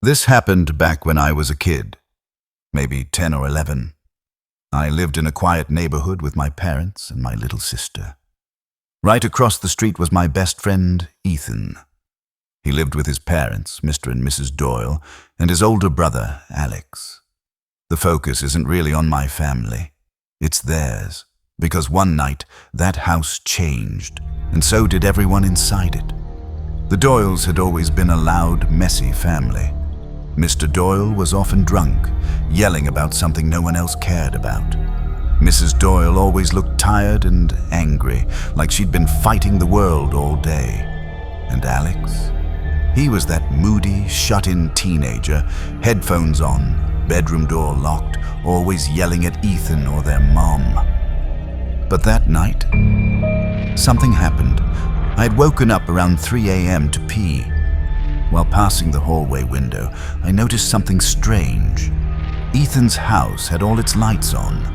This happened back when I was a kid, maybe 10 or 11. I lived in a quiet neighborhood with my parents and my little sister. Right across the street was my best friend, Ethan. He lived with his parents, Mr. and Mrs. Doyle, and his older brother, Alex. The focus isn't really on my family. It's theirs, because one night that house changed, and so did everyone inside it. The Doyles had always been a loud, messy family. Mr. Doyle was often drunk, yelling about something no one else cared about. Mrs. Doyle always looked tired and angry, like she'd been fighting the world all day. And Alex? He was that moody, shut-in teenager, headphones on, bedroom door locked, always yelling at Ethan or their mom. But that night, something happened. I had woken up around 3 a.m. to pee. While passing the hallway window, I noticed something strange. Ethan's house had all its lights on.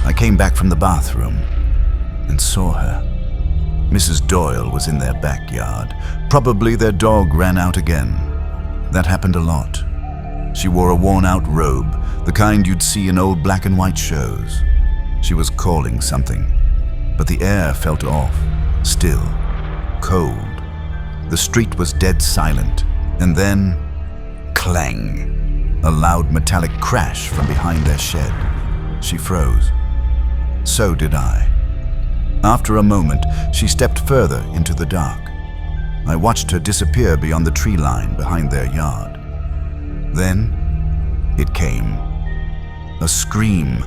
I came back from the bathroom and saw her. Mrs. Doyle was in their backyard. Probably their dog ran out again. That happened a lot. She wore a worn-out robe, the kind you'd see in old black and white shows. She was calling something, but the air felt off, still, cold. The street was dead silent. And then, clang! A loud metallic crash from behind their shed. She froze. So did I. After a moment, she stepped further into the dark. I watched her disappear beyond the tree line behind their yard. Then, it came. A scream.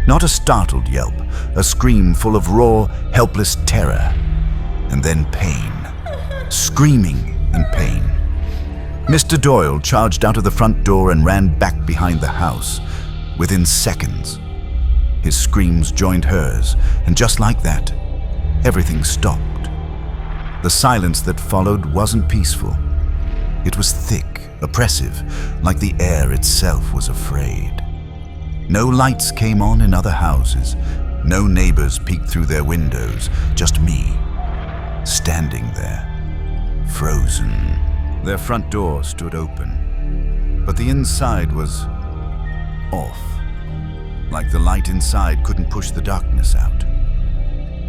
Not a startled yelp. A scream full of raw, helpless terror. And then pain. Screaming in pain. Mr. Doyle charged out of the front door and ran back behind the house. Within seconds, his screams joined hers, and just like that, everything stopped. The silence that followed wasn't peaceful. It was thick, oppressive, like the air itself was afraid. No lights came on in other houses. No neighbors peeked through their windows. Just me, standing there, frozen. Their front door stood open, but the inside was off, like the light inside couldn't push the darkness out.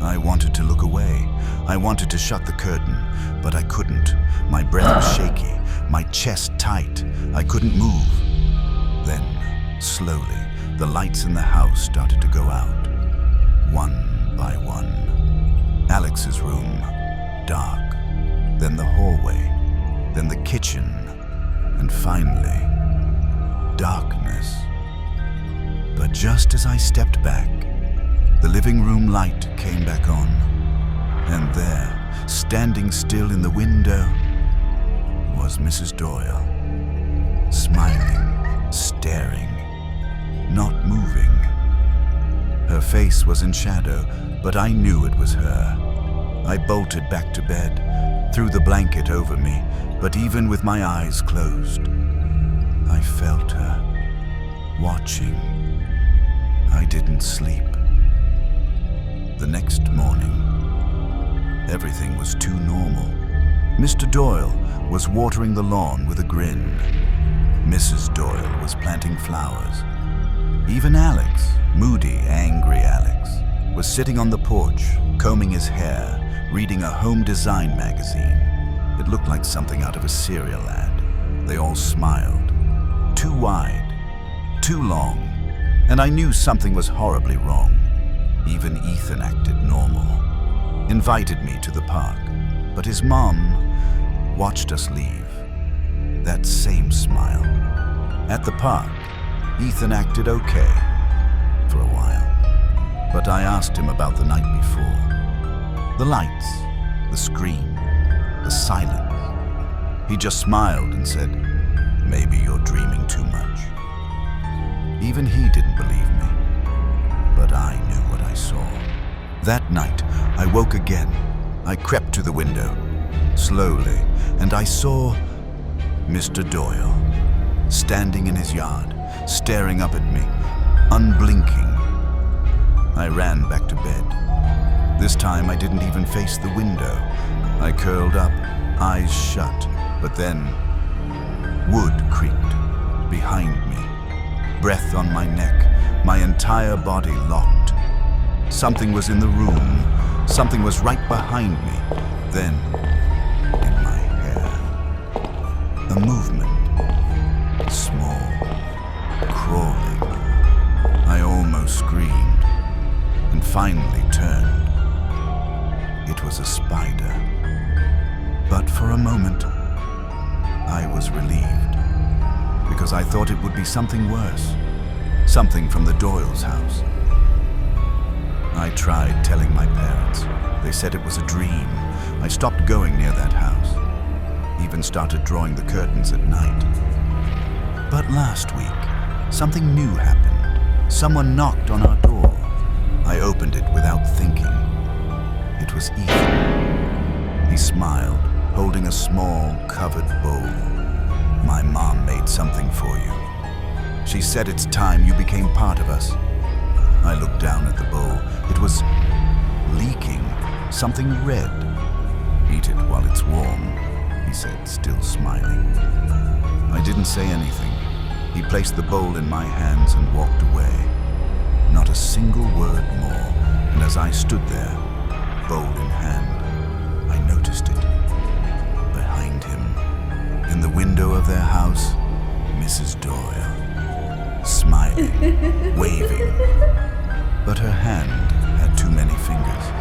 I wanted to look away. I wanted to shut the curtain, but I couldn't. My breath was shaky, my chest tight. I couldn't move. Then, slowly, the lights in the house started to go out, one by one. Alex's room, dark, then the hallway, then the kitchen, and finally, darkness. But just as I stepped back, the living room light came back on, and there, standing still in the window, was Mrs. Doyle, smiling, staring, not moving. Her face was in shadow, but I knew it was her. I bolted back to bed, threw the blanket over me, but even with my eyes closed, I felt her, watching. I didn't sleep. The next morning, everything was too normal. Mr. Doyle was watering the lawn with a grin. Mrs. Doyle was planting flowers. Even Alex, moody, angry Alex, was sitting on the porch, combing his hair, reading a home design magazine. It looked like something out of a cereal ad. They all smiled. Too wide, too long, and I knew something was horribly wrong. Even Ethan acted normal. Invited me to the park, but his mom watched us leave. That same smile. At the park, Ethan acted okay for a while, but I asked him about the night before. The lights, the scream, the silence. He just smiled and said, "Maybe you're dreaming too much." Even he didn't believe me, but I knew what I saw. That night, I woke again. I crept to the window, slowly, and I saw Mr. Doyle, standing in his yard, staring up at me, unblinking. I ran back to bed. This time I didn't even face the window. I curled up, eyes shut, but then Wood creaked behind me. Breath on my neck, my entire body locked. Something was in the room. Something was right behind me. Then, in my hair, a movement. Small, crawling. I almost screamed and finally turned. It was a spider. But for a moment, I was relieved, because I thought it would be something worse, something from the Doyle's house. I tried telling my parents. They said it was a dream. I stopped going near that house, even started drawing the curtains at night. But last week, something new happened. Someone knocked on our door. I opened it without thinking. It was Ethan. He smiled, holding a small, covered bowl. My mom made something for you. She said it's time you became part of us. I looked down at the bowl. It was leaking, something red. Eat it while it's warm, he said, still smiling. I didn't say anything. He placed the bowl in my hands and walked away. Not a single word more, and as I stood there, bowl in hand, I noticed it. Behind him, in the window of their house, Mrs. Doyle, smiling, waving. But her hand had too many fingers.